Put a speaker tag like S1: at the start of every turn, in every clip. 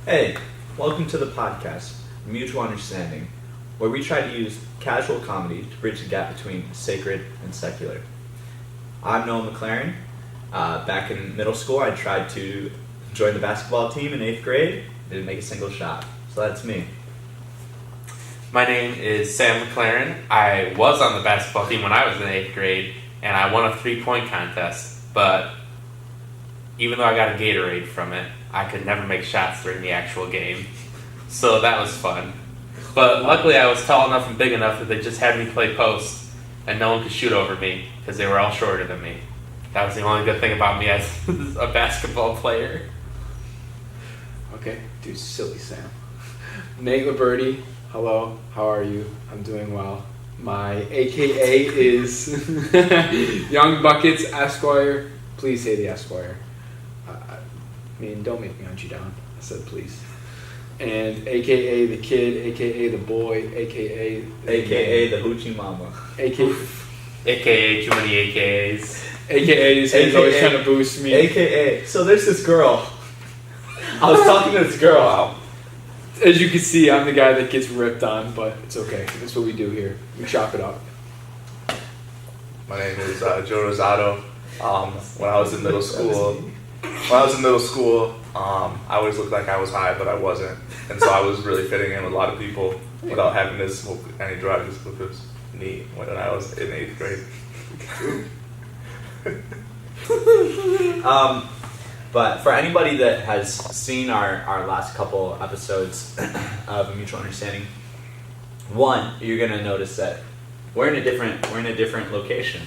S1: Hey, welcome to the podcast, Mutual Understanding, where we try to use casual comedy to bridge the gap between sacred and secular. I'm Noah McLaren. Back in middle school, I tried to join the basketball team in 8th grade. Didn't make a single shot. So that's me.
S2: My name is Sam McLaren. I was on the basketball team when I was in 8th grade, and I won a 3-point contest. But even though I got a Gatorade from it, I could never make shots during the actual game. So that was fun. But luckily I was tall enough and big enough that they just had me play post, and no one could shoot over me because they were all shorter than me. That was the only good thing about me as a basketball player.
S3: Okay, dude, silly Sam. Nate Liberty, hello, how are you? I'm doing well. My AKA is Young Buckets Esquire. Please say the Esquire. I mean, don't make me hunt you down. I said please. And AKA the kid, AKA the boy, AKA
S1: the Hoochie Mama.
S2: AKA too many AKAs.
S3: AKA he's always trying to boost me.
S1: AKA, so there's this girl. I was talking to this girl.
S3: Wow. As you can see, I'm the guy that gets ripped on, but it's okay. That's what we do here. We chop it up.
S4: My name is Joe Rosado. When I was in middle school, I always looked like I was high, but I wasn't, and so I was really fitting in with a lot of people without having to smoke any drugs, which was neat when I was in 8th grade.
S1: But for anybody that has seen our last couple episodes of Mutual Understanding, one, you're gonna notice that we're in a different location.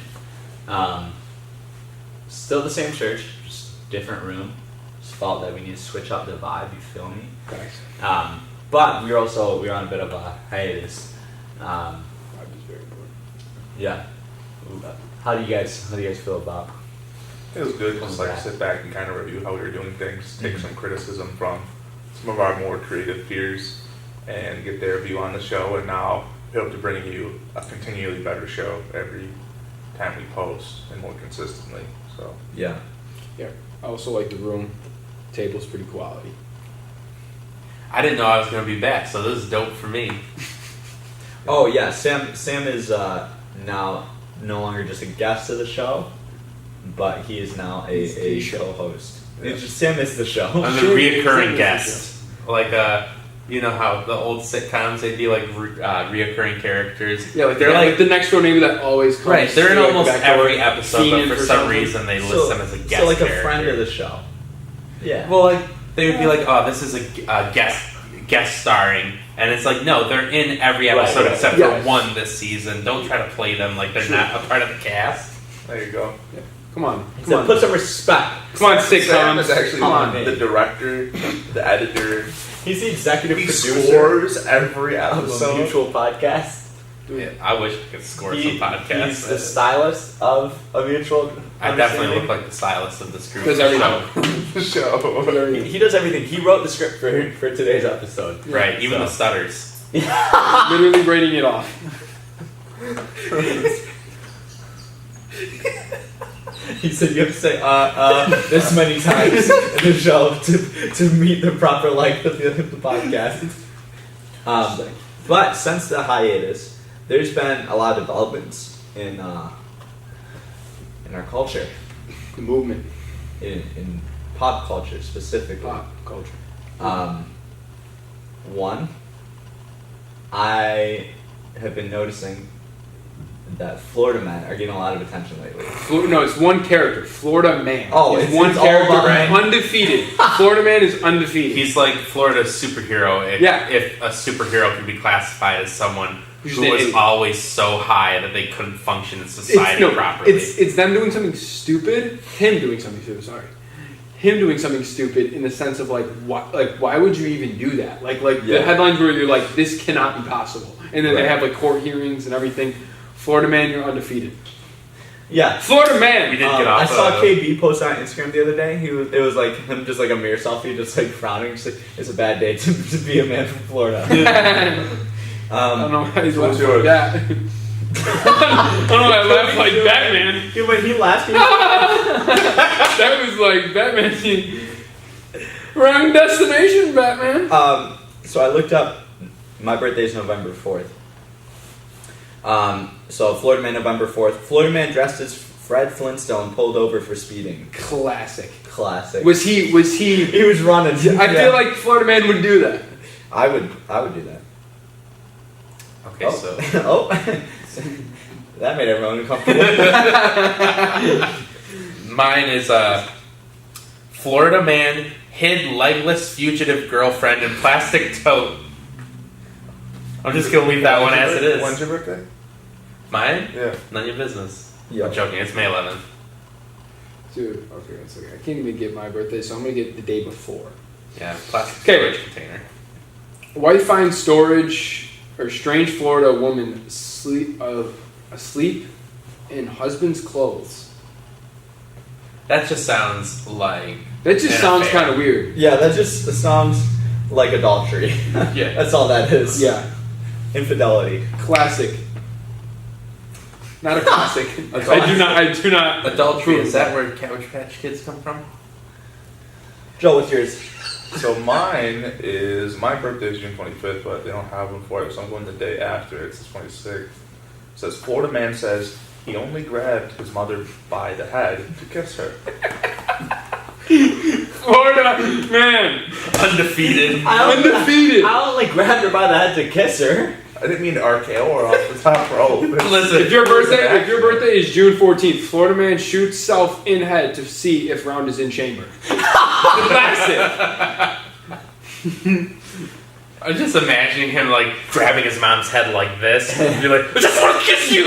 S1: Still the same church, just different room. Just felt that we need to switch up the vibe. You feel me?
S3: Thanks.
S1: But we're on a bit of a hiatus.
S3: Vibe is very important.
S1: Yeah. How do you guys feel about?
S4: It was good just like sit back and kind of review how we were doing things, take some criticism from some of our more creative peers, and get their view on the show. And now we hope to bring you a continually better show every time we post and more consistently. So
S1: Yeah.
S3: I also like the room. Table's pretty quality.
S2: I didn't know I was going to be back, so this is dope for me.
S1: Oh yeah, Sam is now no longer just a guest of the show, but he is now a show host.
S3: Yeah.
S1: Sam is the show.
S2: I'm the reoccurring guest. Like, you know how the old sitcoms, they'd be like reoccurring characters.
S3: Yeah, like they're like the next door neighbor that always comes.
S2: Right, they're in
S3: like
S2: almost
S3: the back door,
S2: every episode, but for some reason they list them as a guest
S1: So like
S2: character.
S1: a friend of the show. Yeah.
S2: Well, like they would be like, "Oh, this is a guest starring," and it's like, no, they're in every episode except for one this season. Don't try to play them like they're not a part of the cast.
S4: there you go.
S3: Yeah. Come on.
S1: So put some respect.
S3: Come on,
S4: Sam
S3: sitcoms.
S4: is actually
S1: Come on,
S4: the director, the editor.
S1: He's the executive
S4: He
S1: producer
S4: scores every
S1: of a
S4: episode.
S1: Mutual podcast.
S2: Yeah, I wish I could score some podcasts.
S1: He's the stylist of a Mutual.
S2: I definitely look like the stylist of this group.
S3: Does everything.
S4: show.
S1: He does everything. He wrote the script for today's episode.
S2: Right, even the stutters.
S3: Literally writing it off.
S1: He said you have to say this many times in the show to meet the proper length of the podcast. But since the hiatus, there's been a lot of developments in our culture,
S3: The movement.
S1: in pop culture specifically.
S3: Pop culture.
S1: One, I have been noticing that Florida men are getting a lot of attention lately.
S3: No, it's one character. Florida Man.
S1: Oh,
S3: it's
S1: it's
S3: one
S1: all
S3: character.
S1: about him.
S3: Undefeated. Florida Man is undefeated.
S2: He's like Florida's superhero. If a superhero can be classified as someone who was always so high that they couldn't function in society properly.
S3: It's them doing something stupid. Him doing something stupid. Sorry. Him doing something stupid in the sense of why would you even do that? The headlines where you're like, this cannot be possible, and then they have like court hearings and everything. Florida Man, you're undefeated.
S1: Yeah,
S3: Florida Man.
S2: We didn't get off.
S1: I saw KB post on Instagram the other day. It was like him, just like a mirror selfie, just like frowning. Just like, it's a bad day to be a man from Florida.
S3: I don't know why he's laughing like that. I don't know why I laughed like Batman.
S1: When he laughed,
S3: That was like Batman. Wrong destination, Batman.
S1: So I looked up. My birthday is November 4th. So Florida Man, November 4th. Florida Man dressed as Fred Flintstone pulled over for speeding.
S3: Classic.
S1: Was
S3: He
S1: was running.
S3: I feel like Florida Man would do that.
S1: I would do that.
S2: Okay, so
S1: Oh. That made everyone uncomfortable.
S2: mine is Florida man hid legless fugitive girlfriend in plastic tote. I'm just gonna leave that one as it is.
S4: When's your birthday?
S2: Mine?
S4: Yeah.
S2: None of your business.
S1: Yeah.
S2: I'm joking. It's May 11th.
S3: Dude, okay, it's okay. I can't even get my birthday, so I'm gonna get the day before.
S2: Yeah, plastic
S3: Okay.
S2: storage container.
S3: Wife finds strange Florida woman asleep in husband's clothes.
S2: That just sounds like
S3: That just
S2: an
S3: sounds
S2: affair.
S3: kind of weird.
S1: Yeah, that just sounds like adultery.
S2: Yeah.
S1: That's all that is.
S3: Yeah,
S1: Infidelity.
S3: classic. Not a classic. I do not.
S2: Adultery,
S3: approve
S2: is that where Cabbage Patch Kids come from?
S1: Joe, what's yours?
S4: So mine is, my birthday is June 25th, but they don't have one for it, so I'm going the day after. It's the 26th. It says, Florida man says he only grabbed his mother by the head to kiss her.
S3: Florida man,
S2: Undefeated.
S3: undefeated.
S1: I only grabbed her by the head to kiss her.
S4: I didn't mean to RKO her off the top rope.
S2: Listen,
S3: If your birthday is June 14th, Florida man shoots self in head to see if round is in chamber. Classic.
S2: I'm just imagining him like grabbing his mom's head like this. And be like, I just want to kiss you.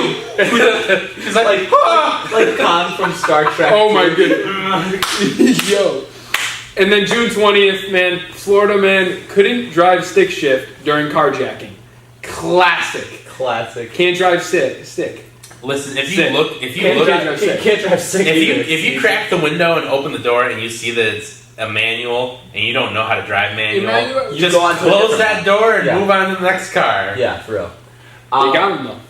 S2: He's like,
S1: Like Khan from Star Trek.
S3: Oh my goodness. Yo. And then June 20th, man, Florida man couldn't drive stick shift during carjacking. Classic.
S1: Classic.
S3: Can't drive stick.
S2: Listen, if you
S3: Sick.
S2: look,
S3: Can't drive sick.
S1: Can't drive sick either.
S2: if you crack the window and open the door and you see that it's a manual and you don't know how to drive manual,
S1: You
S2: just
S1: go on to a
S2: close
S1: different
S2: that door and
S1: Yeah.
S2: move on to the next car.
S1: Yeah, for real.
S3: They got him though.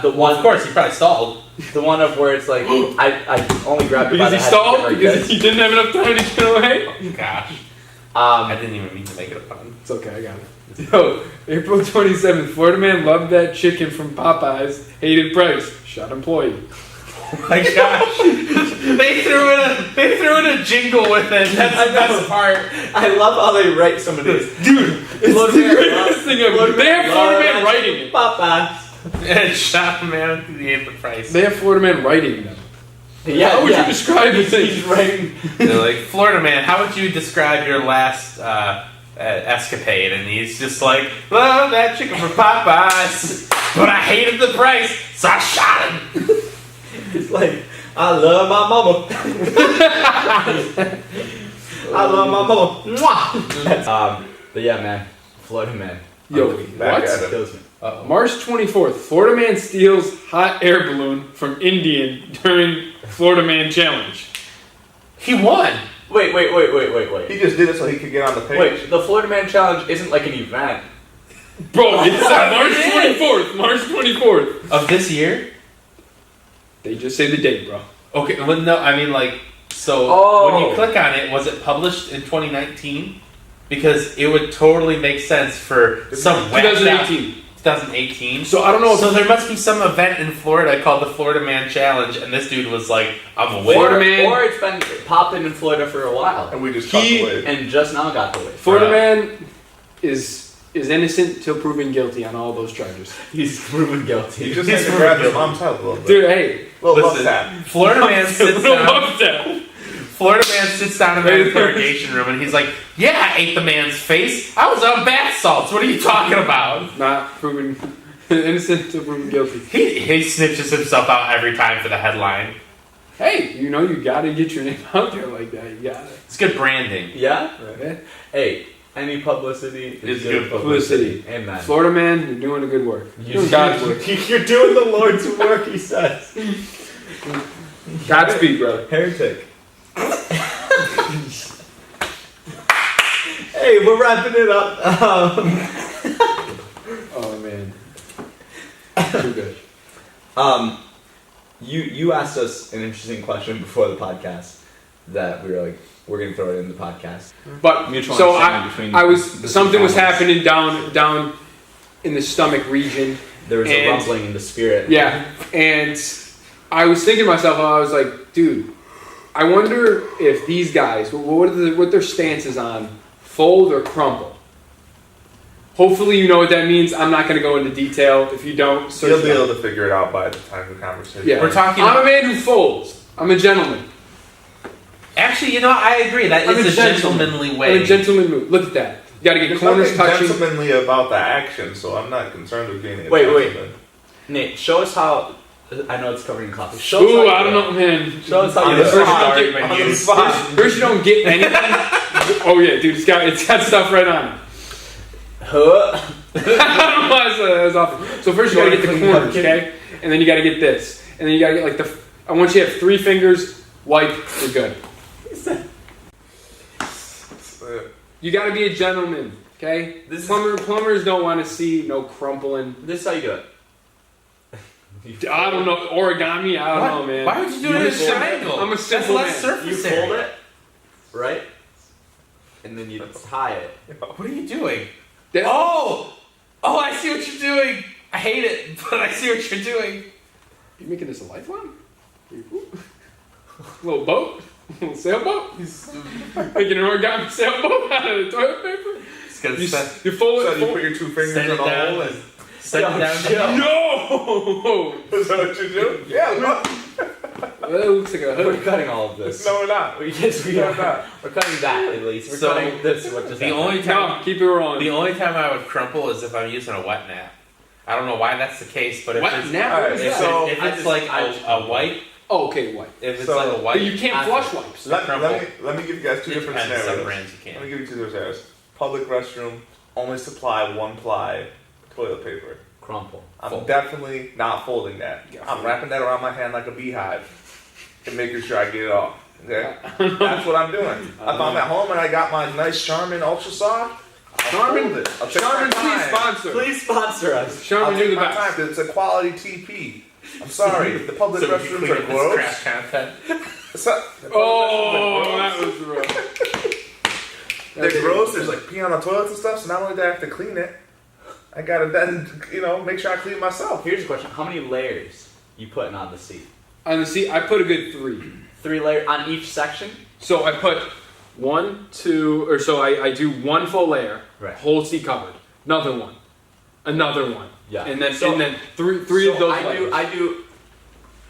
S1: The
S2: Well,
S1: one,
S2: of course, he probably stalled.
S1: the one of where it's like I only grabbed her by
S3: Because
S1: the
S3: he
S1: head.
S3: stalled?
S1: to give her a
S3: Because
S1: kiss.
S3: he didn't have enough time to get away?
S2: Gosh, I
S1: Um,
S2: didn't even mean to make it a pun.
S3: It's okay, I got it. Yo, April 27th, Florida man loved that chicken from Popeyes, hated price, shot employee.
S2: Oh my gosh, they threw in a jingle with it. That's the best part.
S1: I love how they write some of these.
S3: Dude, it's
S1: Florida
S3: the
S1: man
S3: greatest thing ever. They have Florida man writing it.
S1: Papa.
S2: And shot a man who ate the price.
S3: They have Florida man writing them.
S1: Yeah,
S3: How would you describe the thing?
S1: He's writing.
S2: They're like, Florida man, how would you describe your last escapade? And he's just like, love that chicken from Popeyes, but I hated the price, so I shot him.
S1: He's like, I love my mama. I love my mama. Mwah! But yeah, man, Florida man.
S3: Yo,
S4: Back
S3: what?
S4: at it.
S1: Kills me.
S3: March 24th, Florida man steals hot air balloon from Indian during Florida man challenge.
S2: He won.
S1: Wait.
S4: He just did it so he could get on the page.
S1: Wait, the Florida Man Challenge isn't like an event.
S3: Bro, it's March 24th. March 24th.
S2: Of this year?
S3: They just say the date, bro.
S2: Okay, well, no, I mean, like, so
S1: Oh.
S2: when you click on it, was it published in 2019? Because it would totally make sense for some whacked out-
S3: 2018.
S2: 2018.
S3: So I don't know if
S2: So there must be some event in Florida called the Florida Man Challenge, and this dude was like, "I'm a winner."
S3: Florida man-
S1: Or it's been popping in Florida for a while.
S4: And we just cut
S3: He-
S4: away.
S1: And just now got the win.
S3: Florida
S2: Right.
S3: man is innocent till proven guilty on all those charges.
S1: He's proven guilty.
S4: He just had to grab his mom's head a little bit.
S3: Dude, hey.
S4: Little love
S2: Listen,
S4: tap.
S2: Florida man sits
S3: Little
S2: down.
S3: love tap.
S2: Florida man sits down in the interrogation room, and he's like, "Yeah, I ate the man's face. I was on bath salts. What are you talking about?"
S3: Not proven innocent till proven guilty.
S2: He snitches himself out every time for the headline.
S3: Hey, you know you gotta get your name out there like that. You got it.
S2: It's good branding.
S1: Yeah?
S3: Okay?
S1: Hey, any publicity
S2: Is
S1: is
S2: good
S1: good publicity. Amen.
S3: Florida man, you're doing a good work. You're doing God's work.
S1: You're doing the Lord's work, he says.
S3: Godspeed, brother.
S1: Heretic. Hey, we're wrapping it up.
S3: Oh man, too good.
S1: You asked us an interesting question before the podcast that we were like, we're gonna throw it in the podcast.
S3: But
S1: Mutual
S3: so
S1: understanding between
S3: I was
S1: the
S3: something
S1: two
S3: was
S1: families.
S3: happening down in the stomach region.
S1: There was a
S3: And-
S1: rumbling in the spirit.
S3: Yeah, and I was thinking to myself, I was like, dude, I wonder if these guys, what their stance is on fold or crumple. Hopefully you know what that means. I'm not going to go into detail. If you don't, search
S4: You'll be
S3: it up.
S4: able to figure it out by the time of the conversation.
S3: Yeah.
S2: We're talking.
S3: I'm a man who folds. I'm a gentleman.
S2: Actually, I agree. That
S3: I'm
S2: is
S3: a
S2: a
S3: gentleman.
S2: gentlemanly way.
S3: I'm a gentleman move. Look at that. You got to get
S4: There's
S3: corners
S4: nothing
S3: touching.
S4: gentlemanly about the action, so I'm not concerned with being a
S1: Wait.
S4: gentleman.
S1: Nate, show us how. I know it's covered in coffee. Show us
S3: Ooh,
S1: how you
S3: I
S1: do
S3: don't
S1: it.
S3: know, man.
S1: Show us how
S2: On
S1: you
S2: the
S1: do it.
S2: spot.
S3: First,
S2: Argument
S4: On the
S2: used.
S4: spot.
S3: first you don't get anything. Oh yeah, dude, it's got stuff right on it.
S1: Huh?
S3: I don't know why I was off. So first you gotta get the corners, okay? And then you gotta get this. And then you gotta get like and once you have 3 fingers, wipe, you're good. You gotta be a gentleman, okay?
S2: This is-
S3: Plumbers don't want to see no crumpling.
S1: This is how you do it.
S3: I don't know, origami, I don't know, man.
S2: Why would you do it in a triangle?
S3: I'm a simple
S2: That's less
S3: man.
S2: surface
S1: You fold
S2: area.
S1: it, right? And then you tie it.
S2: What are you doing?
S3: That-
S2: Oh, I see what you're doing. I hate it, but I see what you're doing.
S3: You making this a lifeline? Little boat? Little sailboat? Making an origami sailboat out of the toilet paper?
S2: Just gonna
S3: You,
S2: set,
S3: you fold
S4: So
S3: it.
S4: you put your 2 fingers
S2: set
S4: in
S2: it
S4: the
S2: down.
S4: hole and...
S2: Set it down.
S1: chill.
S3: No!
S4: Is that what you do? Yeah, look.
S3: Well, that looks like a
S1: We're
S3: hood.
S1: cutting all of this.
S4: No, we're not.
S1: We just we
S4: No,
S1: are
S4: we're not.
S1: We're cutting that at least. We're
S2: So,
S1: cutting this. What just
S2: The
S1: happened.
S2: only time,
S3: No, keep it rolling.
S2: the only time I would crumple is if I'm using a wet nap. I don't know why that's the case, but if
S3: Wet
S2: it's
S3: nap?
S4: Alright,
S3: What is
S2: if,
S3: that?
S4: so-
S2: if
S1: I
S2: it's
S1: just-
S2: like
S1: I just
S2: a wipe,
S3: Oh, okay, what?
S2: if it's
S4: So-
S2: like a wipe,
S3: But you can't
S1: After.
S3: flush wipes.
S4: Let me give you guys 2
S2: it
S4: different
S2: depends. Some
S4: scenarios.
S2: brands you
S4: Let
S2: can.
S4: me give you 2 different scenarios. Public restroom, only supply 1-ply toilet paper.
S1: Crumple.
S4: I'm
S2: Fold.
S4: definitely not folding that.
S3: Yeah,
S4: I'm
S3: fold.
S4: wrapping that around my hand like a beehive and making sure I get it off. Okay? That's what I'm doing. If I'm at home and I got my nice Charmin Ultra Soft, I'll
S3: Charmin,
S4: fold it. I'll take
S3: Charmin,
S4: my
S3: please
S4: time.
S3: sponsor.
S1: Please sponsor us.
S3: Charmin,
S4: I'll
S3: you're
S4: take
S3: the
S4: my
S3: best.
S4: time because it's a quality TP. I'm sorry, the public
S2: So you
S4: restrooms
S2: clean
S4: are
S2: up this
S4: gross.
S2: crap content.
S3: Oh, that was rough.
S4: They're gross. There's like pee on the toilets and stuff. So not only do I have to clean it, I gotta then make sure I clean it myself.
S1: Here's a question: how many layers you putting on the seat?
S3: On the seat, I put a good 3.
S1: 3 layers on each section.
S3: So I put 1, 2, or so I do 1 full layer,
S1: Right.
S3: whole seat covered. Another one.
S1: Yeah.
S3: And then
S1: So-
S3: three of
S1: So
S3: those
S1: I
S3: layers.
S1: do. I do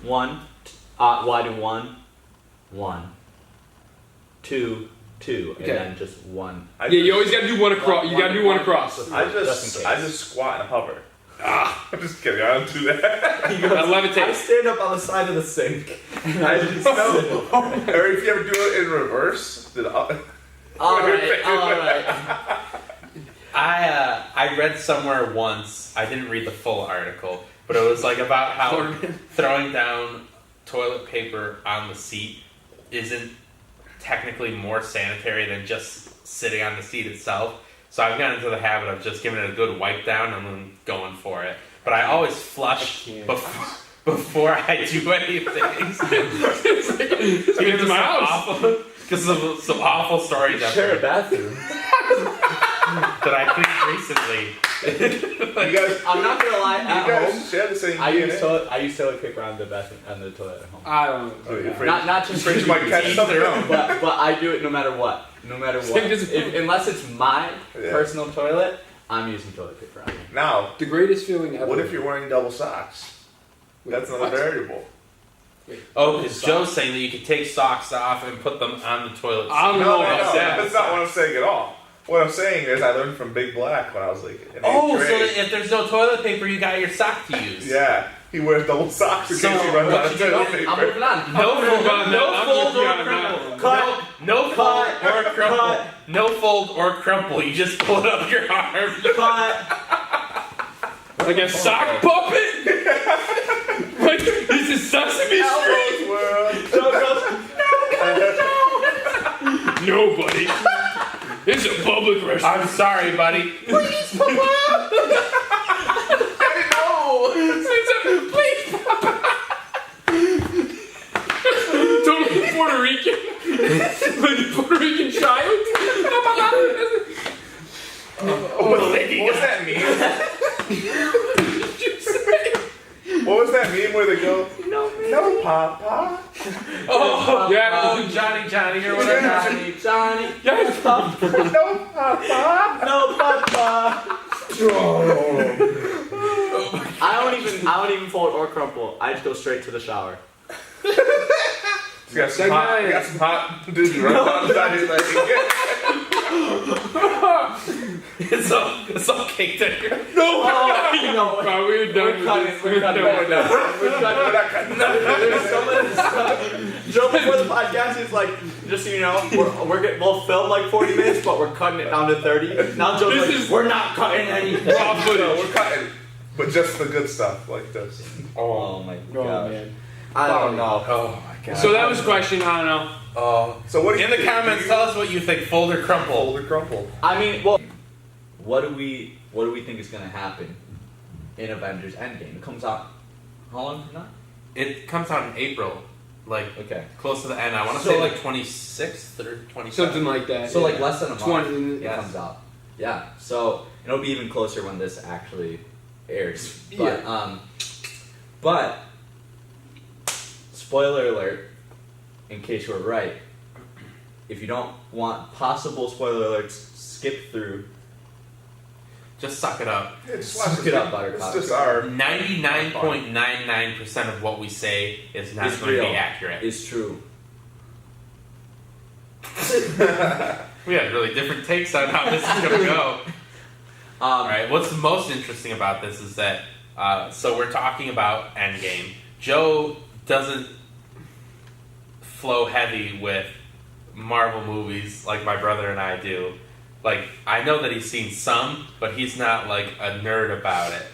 S1: 1. Well, I do 1, 1, 2, 2,
S3: Okay.
S1: and then just 1.
S4: I
S3: Yeah, you
S4: just-
S3: always gotta do 1 across. You gotta do 1 across.
S4: I
S1: Just in case.
S4: just squat and hover. I'm just kidding. I don't do that.
S1: He goes,
S3: I levitate.
S1: I stand up on the side of the sink. And
S4: I
S1: I
S4: just
S1: just
S4: know. Or if you ever do it in reverse, then
S1: all right.
S2: I read somewhere once. I didn't read the full article, but it was like about how throwing down toilet paper on the seat isn't technically more sanitary than just sitting on the seat itself. So I've gotten into the habit of just giving it a good wipe down and then going for it. But I always flush before I do anything.
S3: Get to my house.
S2: Because of some awful stories I've
S1: Share a
S2: heard
S1: bathroom.
S2: that I cleaned recently.
S4: You guys,
S1: I'm not gonna lie.
S4: you
S1: At
S4: guys
S1: home,
S4: share the same
S1: I
S4: DNA.
S1: use toilet paper on the bathroom on the toilet at home.
S3: I don't
S4: Oh, you're
S3: know.
S4: afraid-
S1: Not just
S4: afraid you might catch
S2: Each
S4: something.
S2: their own.
S1: but I do it no matter what. No matter what. Unless it's my
S4: Yeah.
S1: personal toilet, I'm using toilet paper on it.
S4: Now,
S3: The greatest feeling ever.
S4: what if you're wearing double socks? That's another
S3: What?
S4: variable.
S2: Oh, because Joe's saying that you could take socks off and put them on the toilet seat.
S3: I don't
S4: No,
S3: know
S4: no,
S3: about
S4: no.
S3: that.
S4: That's not what I'm saying at all. What I'm saying is I learned from Big Black when I was like in 8th
S2: Oh, so
S4: grade.
S2: that if there's no toilet paper, you got your sock to use.
S4: Yeah, he wears double socks in
S2: So
S4: case he runs
S2: what
S4: out of
S2: you do-
S4: toilet
S1: I'm
S4: paper.
S1: moving on.
S2: No fold,
S3: on that.
S2: no
S3: I'm
S2: fold
S3: with you
S2: or
S3: on that
S2: crumple.
S3: one.
S1: Cut.
S2: No fold
S1: Cut.
S2: or crumple.
S1: Cut.
S2: No fold or crumple. You just pull it up your arm.
S1: Cut.
S3: Like a sock puppet? Like, this is Sesame Street?
S4: Elbows, world.
S1: Joe goes,
S3: Nobody. It's a public restroom.
S2: I'm sorry, buddy. Please, Papa.
S3: Please, Papa. Don't look for Puerto Rican? Like a Puerto Rican child?
S4: What was that meme? What was that meme where they go, no, Papa?
S2: Oh,
S3: yeah.
S2: Oh, Johnny, or whatever.
S1: Johnny.
S3: Yes, Pop.
S4: No, Papa?
S1: No, Papa. I don't even fold or crumple. I just go straight to the shower.
S4: You got some hot dudes right down the side of your leg.
S2: It's all caked in here.
S1: No,
S3: Bro, we're done.
S1: we're cutting. There's so much stuff. Joe before the podcast is like, just so you know, we'll film like 40 minutes, but we're cutting it down to 30. Now Joe's like, we're not cutting anything.
S4: No, we're cutting, but just the good stuff like this.
S1: Oh my god.
S3: Oh, man.
S1: I don't know.
S2: Oh my god.
S3: So that was a question, I don't know.
S4: So what do you
S2: In the
S4: think?
S2: comments, tell us what you think. Fold or crumple.
S4: Fold or crumple?
S1: I mean, well, what do we think is gonna happen in Avengers Endgame? It comes out how long from now?
S2: It comes out in April, like
S1: Okay.
S2: close to the end. I want to
S1: So,
S2: say
S1: like-
S2: like 26th or 27th.
S3: Something like that.
S1: So like less than a month
S3: 20,
S1: it
S2: yes.
S1: comes out. Yeah. So it'll be even closer when this actually airs. But but spoiler alert, in case you were right, if you don't want possible spoiler alerts, skip through.
S2: Just suck it up.
S4: Yeah, just
S1: Suck
S4: watch
S1: it
S4: this.
S1: up, Buttercup.
S4: It's just our
S2: 99.99% of what we say is not
S1: It's
S2: going to
S1: real.
S2: be accurate.
S1: It's true.
S2: We have really different takes on how this is going to go. All right. What's the most interesting about this is that so we're talking about Endgame. Joe doesn't flow heavy with Marvel movies like my brother and I do. Like, I know that he's seen some, but he's not like a nerd about it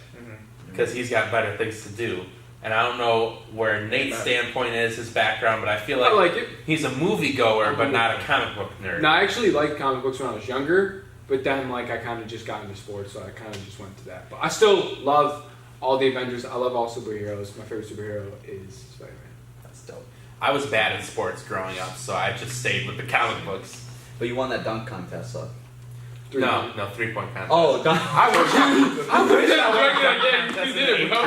S2: because he's got better things to do. And I don't know where Nate's standpoint is, his background, but I feel
S3: I like it.
S2: he's a movie goer, but not a comic book nerd.
S3: No, I actually liked comic books when I was younger, but then like I kind of just got into sports, so I kind of just went to that. But I still love all the Avengers. I love all superheroes. My favorite superhero is Spider-Man.
S2: That's dope. I was bad at sports growing up, so I just stayed with the comic books.
S1: But you won that dunk contest, so.
S2: No, 3-point contest.
S1: Oh, dunk.
S2: I wish I
S3: You did it, bro.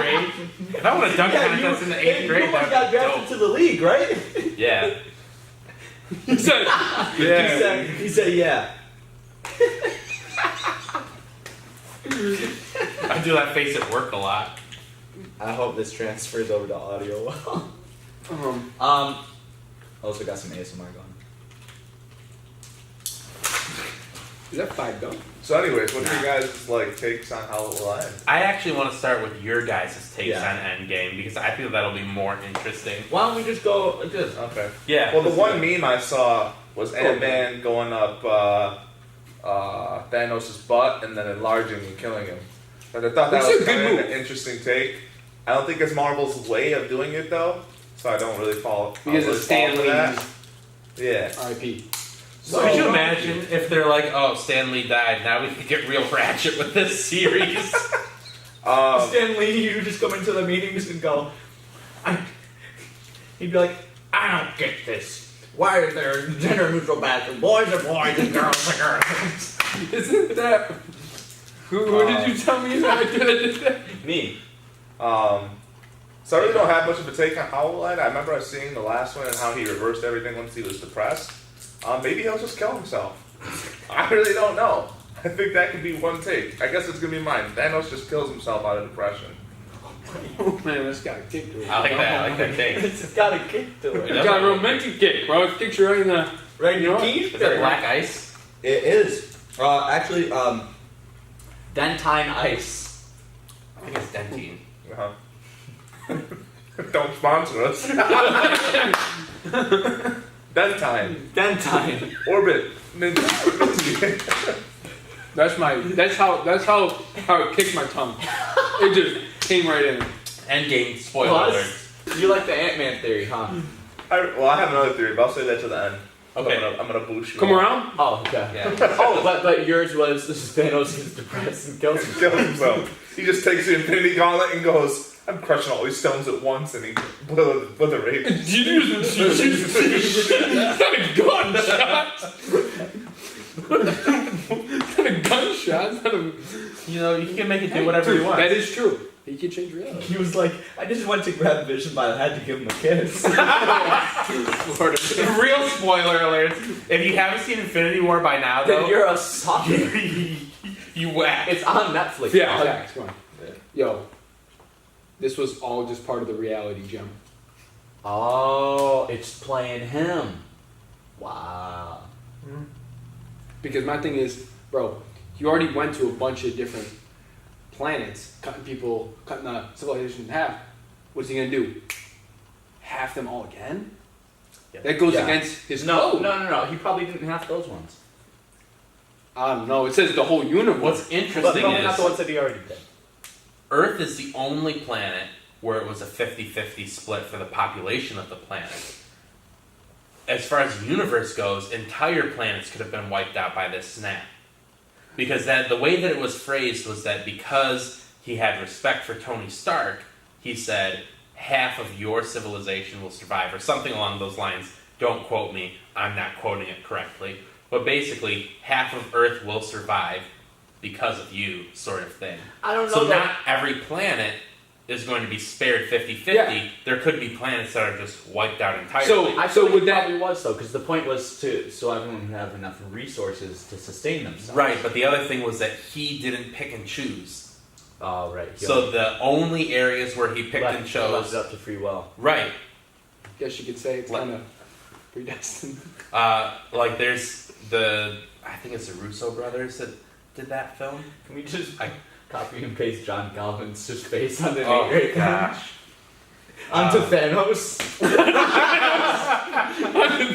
S2: If I won a dunk contest in the 8th grade,
S1: You
S2: that
S1: got
S2: would be
S1: drafted
S2: dope.
S1: to the league, right?
S2: Yeah.
S3: He said, yeah.
S1: He said yeah.
S2: I do that face at work a lot.
S1: I hope this transfers over to audio well. Also got some ASMR going.
S3: Is that 5 though?
S4: So, anyways, what's your guys' like takes on how it will end?
S2: I actually want to start with your guys' takes
S1: Yeah.
S2: on Endgame because I feel that'll be more interesting.
S1: Why don't we just go like this?
S4: Okay.
S2: Yeah.
S4: Well, the one meme I saw was Ant-Man going up Thanos' butt and then enlarging and killing him. But I thought that
S3: That's
S4: was
S3: a good
S4: kind of
S3: move.
S4: an interesting take. I don't think it's Marvel's way of doing it though, so I don't really fall.
S3: Because
S4: really
S3: it's Stan
S4: fall for that.
S3: Lee's
S4: Yeah.
S3: R.I.P.
S2: So could you imagine if they're like, "Oh, Stan Lee died. Now we can get real ratchet with this series."
S1: Stan Lee, you just come into the meetings and go, he'd be like, I don't get this. Why is there gender neutral bathroom? Boys are boys and girls are girls.
S3: Isn't that... Who did you tell me that did that?
S1: Me.
S4: So I really don't have much of a take on how it will end. I remember seeing the last one and how he reversed everything once he was depressed. Maybe he'll just kill himself. I really don't know. I think that could be one take. I guess it's gonna be mine. Thanos just kills himself out of depression.
S3: Oh man, that's got a kick to it.
S2: I like that. I like that take.
S1: It's got a kick to it.
S3: It's got a romantic kick, bro. It kicks you right in the...
S1: Right in
S3: You
S1: your
S3: know?
S1: teeth?
S2: Is that black ice?
S1: It is. Actually, Dentine Ice.
S2: I think it's Dentine.
S4: Uh-huh. Don't sponsor us. Dentine.
S1: Dentine.
S4: Orbit. Minty.
S3: That's how it kicked my tongue. It just came right in.
S2: Endgame spoiler alert.
S1: Plus, you like the Ant-Man theory, huh?
S4: I have another theory, but I'll say that to the end.
S2: Okay.
S4: I'm gonna boost you.
S3: Come around.
S1: Oh, okay.
S2: Yeah.
S1: Oh, but yours was this is Thanos gets depressed and kills himself.
S4: Kills himself. He just takes the Infinity Gauntlet and goes, I'm crushing all these stones at once, and he obliterates.
S3: It's not a gunshot. It's not a gunshot. It's not a...
S2: You know, you can make it do whatever you want.
S3: That is true. He can change reality.
S1: He was like, I just went to grab Vision, but I had to give him a kiss.
S2: Real spoiler alert. If you haven't seen Infinity War by now,
S1: Then
S2: though,
S1: you're a sucker.
S2: you whack.
S1: It's on Netflix.
S3: Yeah,
S1: dog.
S3: facts. Come on. Yo, this was all just part of the reality gem.
S1: Oh, it's playing him. Wow.
S3: Because my thing is, bro, you already went to a bunch of different planets, cutting the civilization in half. What's he gonna do? Half them all again?
S2: Yeah.
S3: That goes
S1: Yeah.
S3: against his
S1: No,
S3: code.
S1: no. He probably didn't have those ones.
S3: I don't know. It says the whole universe.
S2: What's
S1: But
S2: interesting
S1: probably not
S2: is
S1: the ones that he already did.
S2: Earth is the only planet where it was a 50-50 split for the population of the planet. As far as the universe goes, entire planets could have been wiped out by this snap. Because the way that it was phrased was that because he had respect for Tony Stark, he said, half of your civilization will survive, or something along those lines. Don't quote me, I'm not quoting it correctly. But basically, half of Earth will survive because of you, sort of thing.
S1: I don't know.
S2: So
S1: though.
S2: not every planet is going to be spared 50-50.
S3: Yeah.
S2: There could be planets that are just wiped out entirely.
S3: So-
S1: I
S3: So
S1: feel
S3: would
S1: like it
S3: that-
S1: probably was though, because the point was so everyone would have enough resources to sustain themselves.
S2: Right, but the other thing was that he didn't pick and choose.
S1: Oh, right.
S2: So the only areas where he picked and
S1: left
S2: chose...
S1: it up to free will.
S2: Right.
S3: Guess you could say it's
S2: Let-
S3: kind of predestined.
S2: Like there's I think it's the Russo brothers that did that film.
S1: Can we just copy and paste John Calvin's just face on the
S2: Oh
S1: right
S2: gosh.
S1: onto Thanos?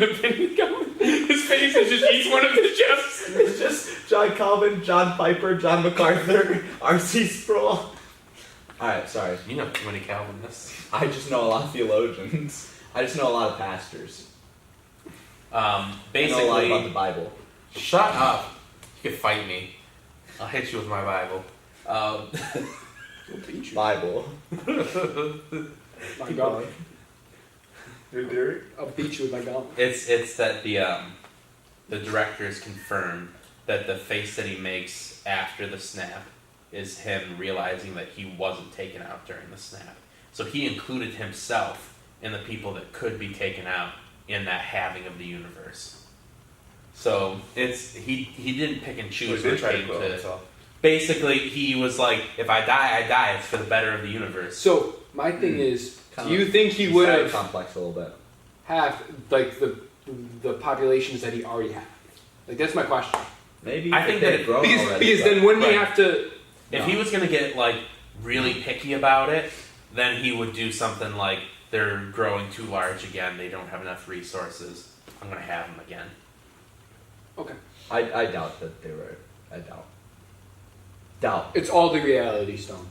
S3: His face is just each one of the chests.
S1: It's just John Calvin, John Piper, John MacArthur, R.C. Sproul. Alright, sorry.
S2: You know too many Calvinists.
S1: I just know a lot of theologians. I just know a lot of pastors. I know a lot about the
S2: Basically,
S1: Bible.
S2: shut up. You can fight me. I'll hit you with my Bible.
S3: We'll beat you.
S1: Bible.
S3: My God.
S1: Your theory?
S3: I'll beat you with my gauntlet.
S2: It's that the directors confirmed that the face that he makes after the snap is him realizing that he wasn't taken out during the snap. So he included himself in the people that could be taken out in that halving of the universe. So it's he didn't pick and choose
S4: He
S2: when
S4: did
S2: it
S4: try to
S2: came
S4: kill
S2: to.
S4: himself.
S2: Basically, he was like, "If I die, I die. It's for the better of the universe."
S3: So my thing is,
S1: Kind
S3: do you
S1: of
S3: think he would have
S1: complex a little bit.
S3: half like the populations that he already had? Like that's my question.
S1: Maybe
S2: I think that
S1: they've
S2: it-
S1: grown
S3: Because,
S1: already,
S3: because
S1: but-
S3: then wouldn't he
S2: Right.
S3: have to?
S2: If
S1: No.
S2: he was gonna get like really picky about it, then he would do something like they're growing too large again. They don't have enough resources. I'm gonna have them again.
S3: Okay,
S1: I doubt that they were. I doubt.
S3: it's all the reality stone.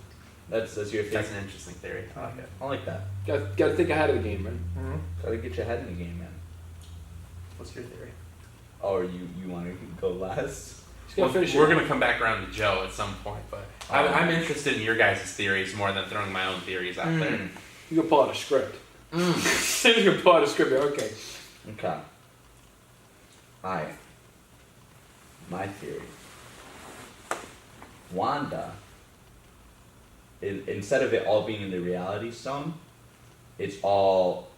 S1: That's your theory.
S2: That's an interesting theory. I like it.
S1: I like that.
S3: Got to think ahead of the game, man.
S1: Gotta get your head in the game, man.
S2: What's your theory?
S1: Oh, you want to go last?
S3: Just gotta finish
S2: We're
S3: it.
S2: gonna come back around to Joe at some point, but I'm interested in your guys' theories more than throwing my own theories out there.
S3: You can pull out a script. You can pull out a script. Okay.
S1: Okay. My theory. Wanda, instead of it all being in the reality stone, it's all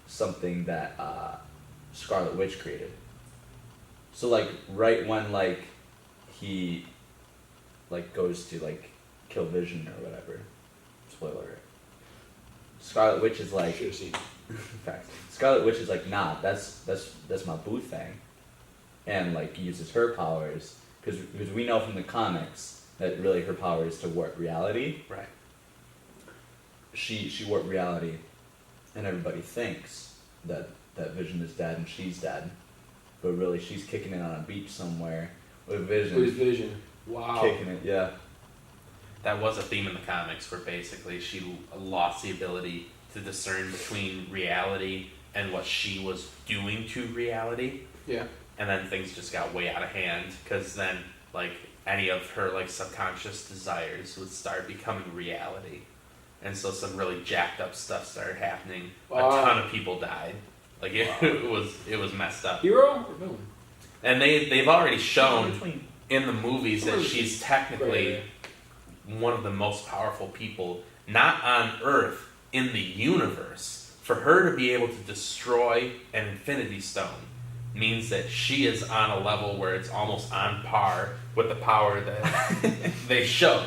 S1: something that Scarlet Witch created. So like right when like he like goes to like kill Vision or whatever, spoiler alert. Scarlet Witch is like
S3: Should have seen.
S1: facts. Scarlet Witch is like, nah, that's my boo thing, and like uses her powers because we know from the comics that really her power is to warp reality.
S2: Right.
S1: She warped reality, and everybody thinks that Vision is dead and she's dead, but really she's kicking it on a beach somewhere with Vision
S3: Who's Vision? Wow.
S1: kicking it. Yeah.
S2: That was a theme in the comics where basically she lost the ability to discern between reality and what she was doing to reality.
S3: Yeah.
S2: And then things just got way out of hand because then like any of her like subconscious desires would start becoming reality. and so some really jacked up stuff started happening. A
S3: Wow.
S2: ton of people died. Like it was messed up.
S3: Hero or villain?
S2: And they've already
S1: In
S2: shown
S1: between.
S2: in the movies that she's technically one of the most powerful people, not on Earth, in the universe. For her to be able to destroy an Infinity Stone means that she is on a level where it's almost on par with the power that they showed.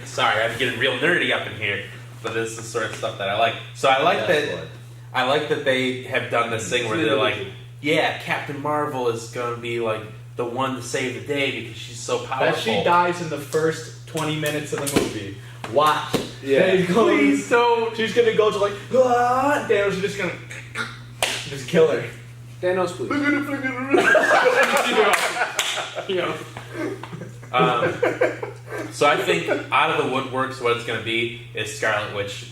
S2: Sorry, I'm getting real nerdy up in here, but this is the sort of stuff that I like. So I like I like that they have done this thing where they're like, yeah, Captain Marvel is going to be like the one to save the day because she's so powerful.
S1: That she dies in the first 20 minutes of the movie. Watch.
S3: Yeah.
S1: Please don't. She's gonna go to like, ah, Thanos is just gonna just kill her.
S3: Thanos, please.
S2: So I think out of the woodworks, what it's going to be is Scarlet Witch,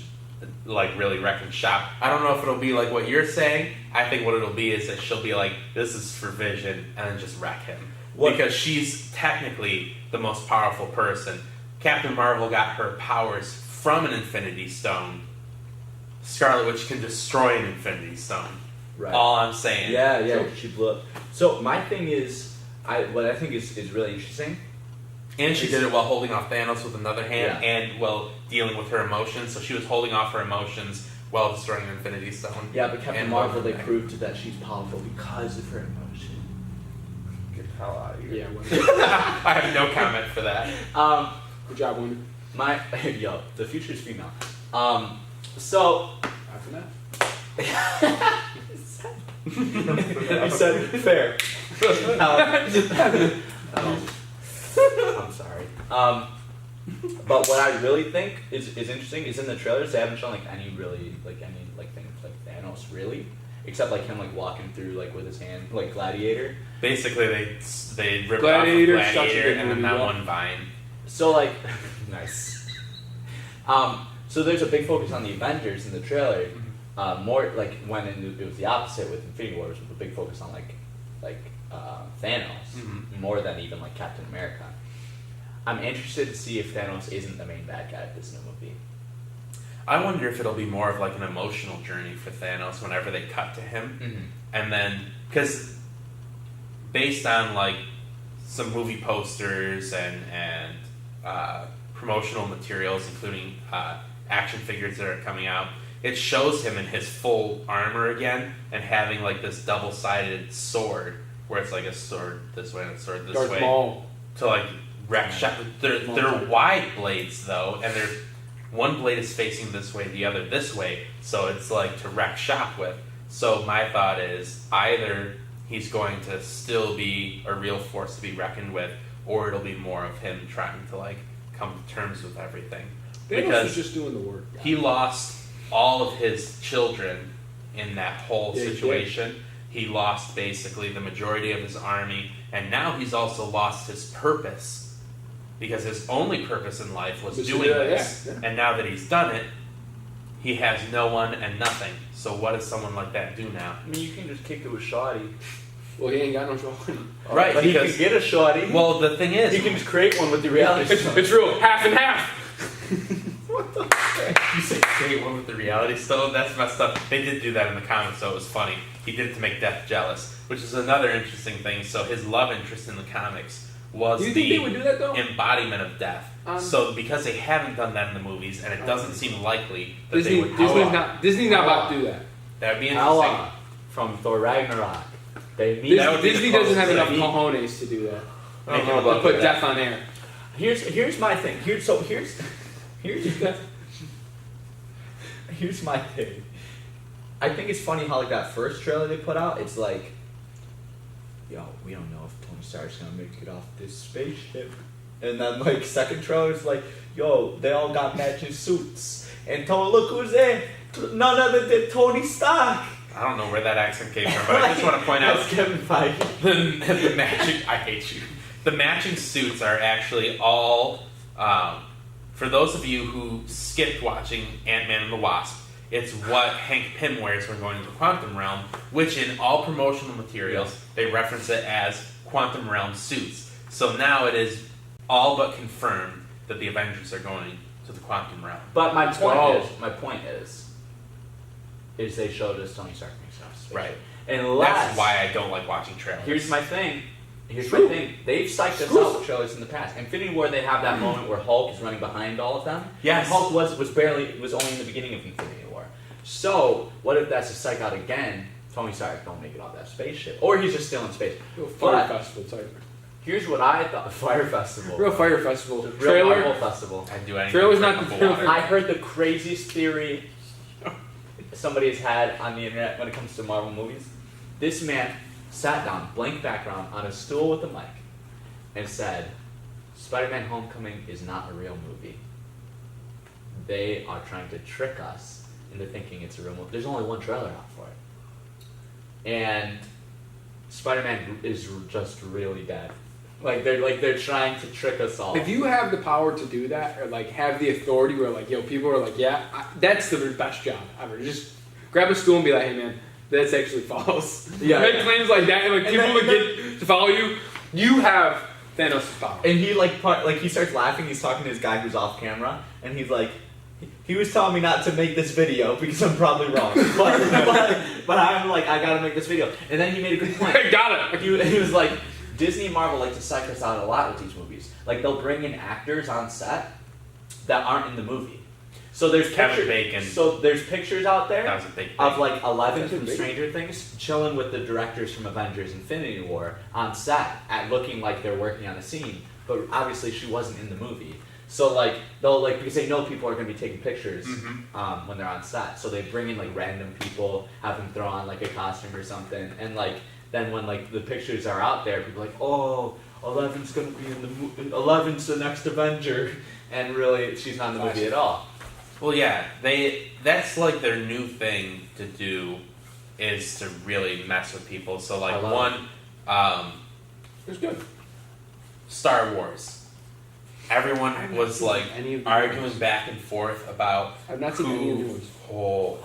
S2: like, really wrecking shop. I don't know if it'll be like what you're saying. I think what it'll be is that she'll be like, this is for Vision, and then just wreck him.
S1: What?
S2: Because she's technically the most powerful person. Captain Marvel got her powers from an Infinity Stone. Scarlet Witch can destroy an Infinity Stone.
S1: Right.
S2: All I'm saying.
S1: Yeah, she blew up. So my thing is, what I think is really interesting.
S2: And she did it while holding off Thanos with another hand,
S1: Yeah.
S2: and while dealing with her emotions. So she was holding off her emotions while destroying an Infinity Stone.
S1: Yeah, but Captain
S2: And
S1: Marvel, they
S2: whatnot.
S1: proved that she's powerful because of her emotion.
S4: Get the hell out of here.
S3: Yeah, Wonder.
S2: I have no comment for that.
S3: Good job, Wonder.
S1: Yo, the future's female. So
S3: After that.
S1: you said fair. I'm sorry. But what I really think is interesting is in the trailers they haven't shown any things like Thanos really, except like him like walking through like with his hand like Gladiator.
S2: Basically, they ripped
S3: Gladiator,
S2: off of
S3: such a
S2: Gladiator
S3: good
S2: and then
S3: movie,
S2: that
S3: yeah.
S2: one Vine.
S1: So like nice. So there's a big focus on the Avengers in the trailer. More like when it was the opposite with Infinity War, which was a big focus on Thanos more than even like Captain America. I'm interested to see if Thanos isn't the main bad guy of this new movie.
S2: I wonder if it'll be more of like an emotional journey for Thanos whenever they cut to him. And then, because based on like some movie posters and promotional materials, including action figures that are coming out, it shows him in his full armor again and having like this double-sided sword where it's like a sword this way and a sword this
S3: Darth
S2: way
S3: Maul.
S2: to like wreck shop. They're wide blades though, and one blade is facing this way, the other this way, so it's like to wreck shop with. So my thought is either he's going to still be a real force to be reckoned with, or it'll be more of him trying to like come to terms with everything.
S3: Thanos was just doing the work.
S2: He lost all of his children in that whole
S3: Yeah, he did.
S2: situation. He lost basically the majority of his army, and now he's also lost his purpose, because his only purpose in life was doing this.
S3: Yeah.
S2: And now that he's done it, he has no one and nothing. So what does someone like that do now?
S1: I mean, you can just kick it with Shoddy.
S3: Well, he ain't got no shorty.
S2: Right,
S1: But he
S2: because-
S1: can get a Shoddy.
S2: Well, the thing is,
S1: he can just create one with the reality stone.
S3: It's real. Half and half.
S2: you say create one with the reality stone. That's messed up. They did do that in the comics, so it was funny. He did it to make Death jealous, which is another interesting thing. So his love interest in the comics was
S3: Do you think they would do that though?
S2: embodiment of death. So because they haven't done that in the movies, and it doesn't seem likely that
S3: Disney,
S2: they would.
S3: Disney's not about to do that.
S2: That would be interesting.
S1: Ella from Thor Ragnarok. They need
S2: That would be the
S3: Disney doesn't have
S2: closest
S3: enough
S2: thing.
S3: cojones to do that.
S2: I don't know
S3: To
S2: about
S3: put
S2: that.
S3: death on air.
S1: Here's my thing. Here's my thing. I think it's funny how like that first trailer they put out, it's like, yo, we don't know if Tony Stark's gonna make it off this spaceship. And then like second trailer is like, yo, they all got matching suits. And Tony, look who's there. None other than Tony Stark.
S2: I don't know where that accent came from, but I just want to point out
S1: That's Kevin Feige.
S2: the matching. I hate you. The matching suits are actually all. For those of you who skipped watching Ant-Man and the Wasp, it's what Hank Pym wears when going into Quantum Realm, which in all promotional materials they reference it as Quantum Realm suits. So now it is all but confirmed that the Avengers are going to the quantum realm.
S1: But my
S3: go.
S1: point is they showed us Tony Stark makes off space.
S2: Right.
S1: Unless,
S2: That's why I don't like watching trailers.
S1: Here's my thing.
S3: True.
S1: They've psyched us out with trailers in the past. Infinity War, they have that moment where Hulk is running behind all of them.
S2: Yes.
S1: And Hulk was only in the beginning of Infinity War. So what if that's a psych out again? Tony Stark don't make it off that spaceship, or he's just still in space.
S3: Fire Festival type.
S1: Here's what I thought: Fire Festival,
S3: Real Fire Festival.
S1: real
S3: Trailer.
S1: Marvel Festival.
S2: I'd do anything.
S3: Trailer's
S2: for
S3: not
S2: a cup
S3: the
S2: of
S3: real
S2: water.
S1: I heard the craziest theory somebody has had on the internet when it comes to Marvel movies. This man sat down, blank background, on a stool with a mic, and said, Spider-Man Homecoming is not a real movie. They are trying to trick us into thinking it's a real movie. There's only one trailer out for it. And Spider-Man is just really bad. They're trying to trick us all.
S3: If you have the power to do that, or like have the authority where like, yo, people are like, yeah, that's the best job ever. Just grab a stool and be like, hey man, that's actually false.
S1: Yeah.
S3: Make claims like that, and like
S1: And
S3: people
S1: then-
S3: would get to follow you. You have Thanos' power.
S1: And he he starts laughing. He's talking to his guy who's off camera, and he's like, he was telling me not to make this video because I'm probably wrong, but I'm like, I gotta make this video. And then he made a good point.
S3: Hey, got it.
S1: He was like, Disney and Marvel like to psych us out a lot with these movies. Like they'll bring in actors on set that aren't in the movie. So there's
S2: Kevin Bacon.
S1: So there's pictures out there
S2: That was a big thing.
S1: of like 11
S3: Kevin
S1: from
S3: Bacon?
S1: Stranger Things chilling with the directors from Avengers Infinity War on set at looking like they're working on a scene, but obviously she wasn't in the movie. So like they'll like because they know people are going to be taking pictures when they're on set, so they bring in like random people, have them throw on like a costume or something, and like then when like the pictures are out there, people are like, oh, 11's going to be in the movie, 11's the next Avenger, and really she's not in the movie at all.
S2: Well, yeah, that's like their new thing to do is to really mess with people. So like
S1: I love
S3: It's good.
S2: Star Wars. Everyone was like
S3: any of the
S2: arguing
S3: movies.
S2: back and forth about
S3: I've not seen any of the ones.
S2: Oh,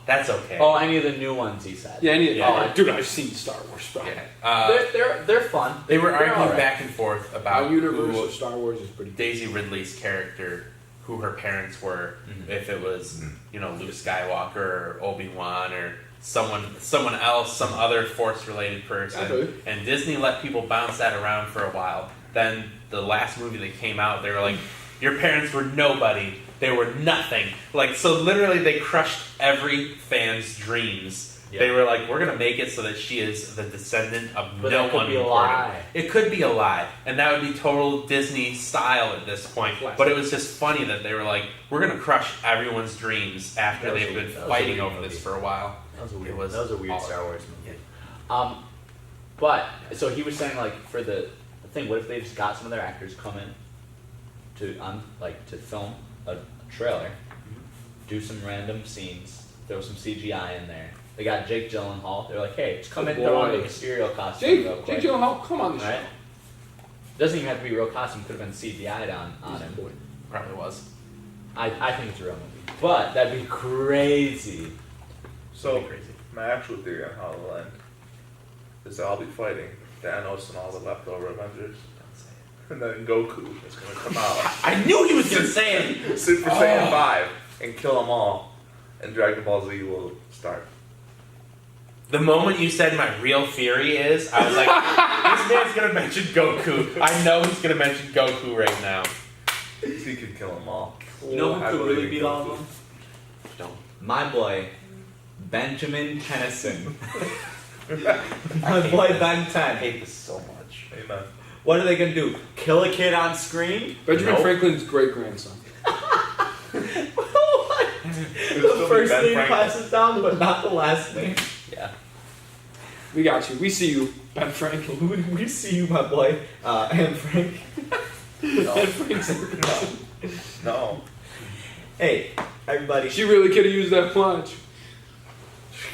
S2: that's okay.
S1: Oh, any of the new ones he said.
S3: Yeah,
S2: Yeah.
S3: Dude, I've seen Star Wars, bro.
S2: Yeah.
S1: They're fun.
S2: They were
S1: They're
S2: arguing
S1: alright.
S2: back and forth
S3: Our
S2: about
S3: universe
S2: who
S3: of Star Wars is pretty good.
S2: Daisy Ridley's character, who her parents were, if it was Luke Skywalker or Obi-Wan or someone else, some other Force-related
S3: I
S2: person.
S3: believe.
S2: And Disney let people bounce that around for a while. Then the last movie that came out, they were like, your parents were nobody. They were nothing. Like, so literally they crushed every fan's dreams.
S1: Yeah.
S2: They were like, we're going to make it so that she is the descendant of
S1: But
S2: no
S1: that could
S2: one
S1: be a
S2: important.
S1: lie.
S2: It could be a lie. And that would be total Disney style at this point.
S3: Classic.
S2: But it was just funny that they were like, we're going to crush everyone's dreams after
S1: That was
S2: they've
S1: a-
S2: been
S1: that was a
S2: fighting
S1: weird
S2: over
S1: movie.
S2: this for a while.
S1: That was a
S2: It was
S1: weird
S2: all-
S1: Star Wars movie.
S2: Yeah.
S1: But so he was saying like for the thing, what if they just got some of their actors come in to film a trailer, do some random scenes, throw some CGI in there. They got Jake Gyllenhaal. They're like, hey, just come in, throw on the
S3: Boy.
S1: Mysterio costume real
S3: Jake
S1: quick.
S3: Gyllenhaal, come on the show.
S1: Right? Doesn't even have to be a real costume. Could have been CGI'd on
S3: He's a
S1: him.
S3: boy.
S2: Probably was.
S1: I think it's a real movie, but that'd be crazy.
S4: So,
S2: That'd be crazy.
S4: my actual theory on how it'll end is that I'll be fighting Thanos and all the leftover Avengers. And then Goku is going to come out,
S2: I knew he was going to say it.
S4: Super Saiyan 5, and kill them all. And Dragon Ball Z will start.
S2: The moment you said my real theory is, I was like, this man's going to mention Goku. I know he's going to mention Goku right now.
S4: He can kill them all.
S1: You know
S4: I
S1: who could
S4: believe
S1: really
S4: in
S1: beat all
S4: Goku.
S1: of them?
S2: Don't.
S1: My boy, Benjamin Tennyson.
S2: I
S1: My
S2: hate
S1: boy
S2: this.
S1: Ben
S2: I
S1: 10.
S2: hate this so much.
S4: Amen.
S1: What are they gonna do? Kill a kid on screen?
S3: Benjamin
S1: Nope.
S3: Franklin's great grandson.
S1: The
S4: still be
S1: first
S4: Ben
S1: name
S4: Franklin.
S1: passes down, but not the last name. Yeah.
S3: We got you. We see you, Ben Franklin.
S1: We see you, my boy. And Frank.
S3: Ben Franklin's
S4: No.
S1: Hey, everybody.
S3: She really could have used that watch.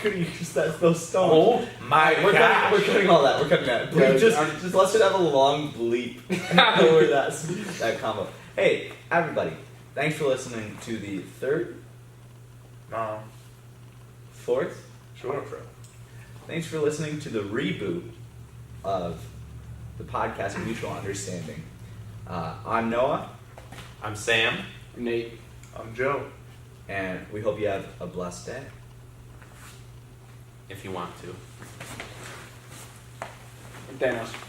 S1: Could have used those stones.
S2: Oh my
S1: we're
S2: gosh.
S1: cutting all that. We're cutting that.
S3: Yeah,
S1: just let's just have a long bleep over that combo. Hey, everybody. Thanks for listening to the
S4: No.
S1: fourth.
S4: Sure.
S1: Thanks for listening to the reboot of the podcast Mutual Understanding. I'm Noah.
S2: I'm Sam.
S3: Nate.
S4: I'm Joe.
S1: And we hope you have a blessed day.
S2: If you want to.
S3: Thanos.